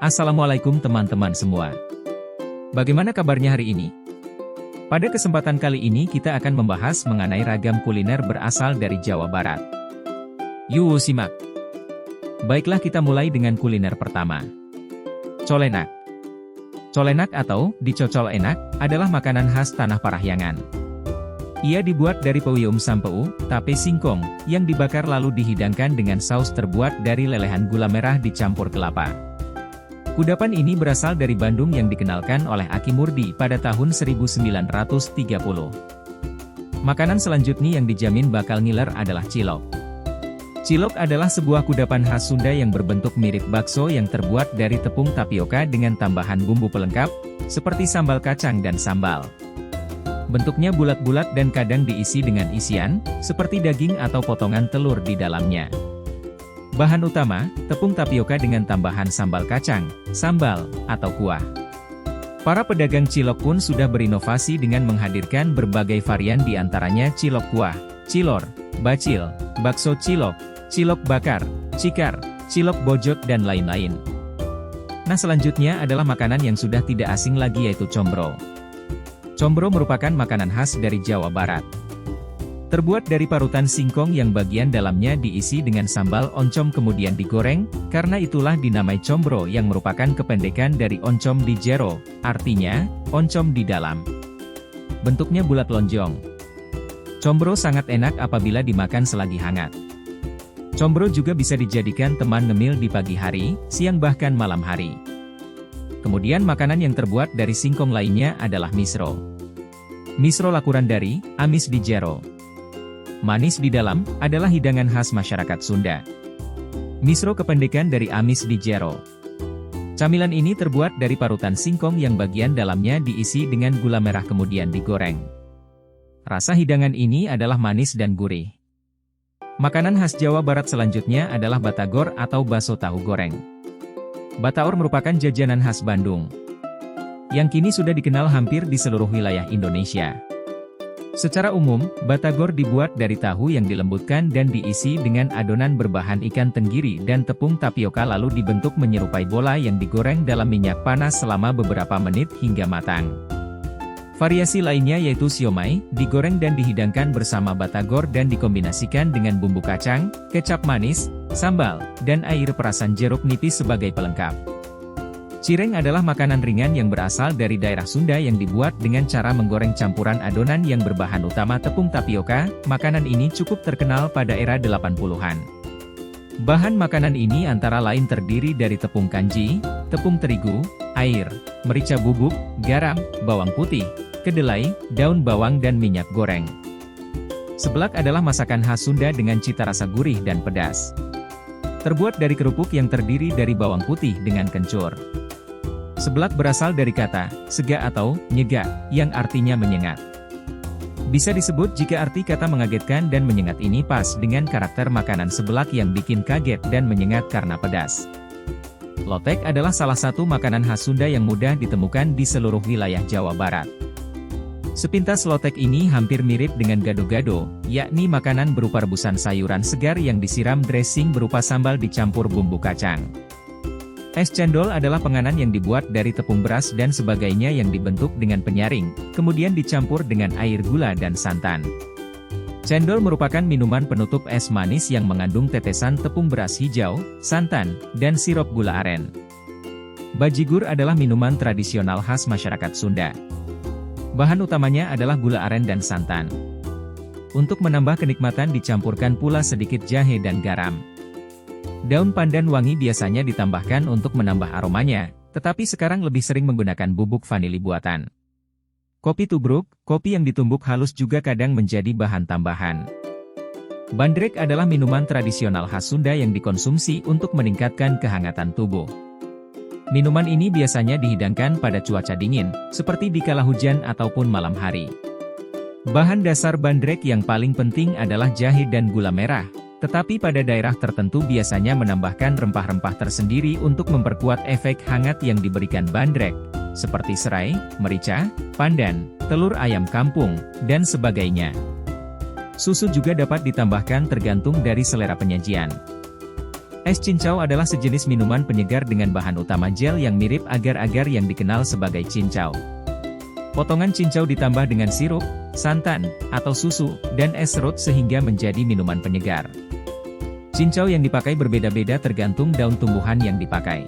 Assalamualaikum teman-teman semua. Bagaimana kabarnya hari ini? Pada kesempatan kali ini kita akan membahas mengenai ragam kuliner berasal dari Jawa Barat. Yuk simak. Baiklah, kita mulai dengan kuliner pertama. Colenak. Colenak atau dicocol enak adalah makanan khas Tanah Parahyangan. Ia dibuat dari peyem sampeu, tape singkong, yang dibakar lalu dihidangkan dengan saus terbuat dari lelehan gula merah dicampur kelapa. Kudapan ini berasal dari Bandung yang dikenalkan oleh Aki Murdi pada tahun 1930. Makanan selanjutnya yang dijamin bakal ngiler adalah cilok. Cilok adalah sebuah kudapan khas Sunda yang berbentuk mirip bakso yang terbuat dari tepung tapioka dengan tambahan bumbu pelengkap, seperti sambal kacang dan sambal. Bentuknya bulat-bulat dan kadang diisi dengan isian, seperti daging atau potongan telur di dalamnya. Bahan utama, tepung tapioka dengan tambahan sambal kacang, sambal, atau kuah. Para pedagang cilok pun sudah berinovasi dengan menghadirkan berbagai varian diantaranya cilok kuah, cilor, bacil, bakso cilok, cilok bakar, cikar, cilok bojot dan lain-lain. Nah, selanjutnya adalah makanan yang sudah tidak asing lagi, yaitu combro. Combro merupakan makanan khas dari Jawa Barat. Terbuat dari parutan singkong yang bagian dalamnya diisi dengan sambal oncom kemudian digoreng, karena itulah dinamai combro yang merupakan kependekan dari oncom di jero, artinya, oncom di dalam. Bentuknya bulat lonjong. Combro sangat enak apabila dimakan selagi hangat. Combro juga bisa dijadikan teman ngemil di pagi hari, siang bahkan malam hari. Kemudian makanan yang terbuat dari singkong lainnya adalah misro. Misro lakuran dari, amis di jero. Manis di dalam, adalah hidangan khas masyarakat Sunda. Misro kependekan dari amis di jero. Camilan ini terbuat dari parutan singkong yang bagian dalamnya diisi dengan gula merah kemudian digoreng. Rasa hidangan ini adalah manis dan gurih. Makanan khas Jawa Barat selanjutnya adalah batagor atau bakso tahu goreng. Bataor merupakan jajanan khas Bandung, yang kini sudah dikenal hampir di seluruh wilayah Indonesia. Secara umum, batagor dibuat dari tahu yang dilembutkan dan diisi dengan adonan berbahan ikan tenggiri dan tepung tapioka lalu dibentuk menyerupai bola yang digoreng dalam minyak panas selama beberapa menit hingga matang. Variasi lainnya yaitu siomay, digoreng dan dihidangkan bersama batagor dan dikombinasikan dengan bumbu kacang, kecap manis, sambal, dan air perasan jeruk nipis sebagai pelengkap. Cireng adalah makanan ringan yang berasal dari daerah Sunda yang dibuat dengan cara menggoreng campuran adonan yang berbahan utama tepung tapioka. Makanan ini cukup terkenal pada era 80-an. Bahan makanan ini antara lain terdiri dari tepung kanji, tepung terigu, air, merica bubuk, garam, bawang putih, kedelai, daun bawang dan minyak goreng. Seblak adalah masakan khas Sunda dengan cita rasa gurih dan pedas. Terbuat dari kerupuk yang terdiri dari bawang putih dengan kencur. Seblak berasal dari kata sega atau nyega, yang artinya menyengat. Bisa disebut jika arti kata mengagetkan dan menyengat ini pas dengan karakter makanan seblak yang bikin kaget dan menyengat karena pedas. Lotek adalah salah satu makanan khas Sunda yang mudah ditemukan di seluruh wilayah Jawa Barat. Sepintas lotek ini hampir mirip dengan gado-gado, yakni makanan berupa rebusan sayuran segar yang disiram dressing berupa sambal dicampur bumbu kacang. Es cendol adalah penganan yang dibuat dari tepung beras dan sebagainya yang dibentuk dengan penyaring, kemudian dicampur dengan air gula dan santan. Cendol merupakan minuman penutup es manis yang mengandung tetesan tepung beras hijau, santan, dan sirup gula aren. Bajigur adalah minuman tradisional khas masyarakat Sunda. Bahan utamanya adalah gula aren dan santan. Untuk menambah kenikmatan dicampurkan pula sedikit jahe dan garam. Daun pandan wangi biasanya ditambahkan untuk menambah aromanya, tetapi sekarang lebih sering menggunakan bubuk vanili buatan. Kopi tubruk, kopi yang ditumbuk halus juga kadang menjadi bahan tambahan. Bandrek adalah minuman tradisional khas Sunda yang dikonsumsi untuk meningkatkan kehangatan tubuh. Minuman ini biasanya dihidangkan pada cuaca dingin, seperti di kala hujan ataupun malam hari. Bahan dasar bandrek yang paling penting adalah jahe dan gula merah. Tetapi pada daerah tertentu biasanya menambahkan rempah-rempah tersendiri untuk memperkuat efek hangat yang diberikan bandrek, seperti serai, merica, pandan, telur ayam kampung, dan sebagainya. Susu juga dapat ditambahkan tergantung dari selera penyajian. Es cincau adalah sejenis minuman penyegar dengan bahan utama gel yang mirip agar-agar yang dikenal sebagai cincau. Potongan cincau ditambah dengan sirup, santan, atau susu, dan es serut sehingga menjadi minuman penyegar. Cincau yang dipakai berbeda-beda tergantung daun tumbuhan yang dipakai.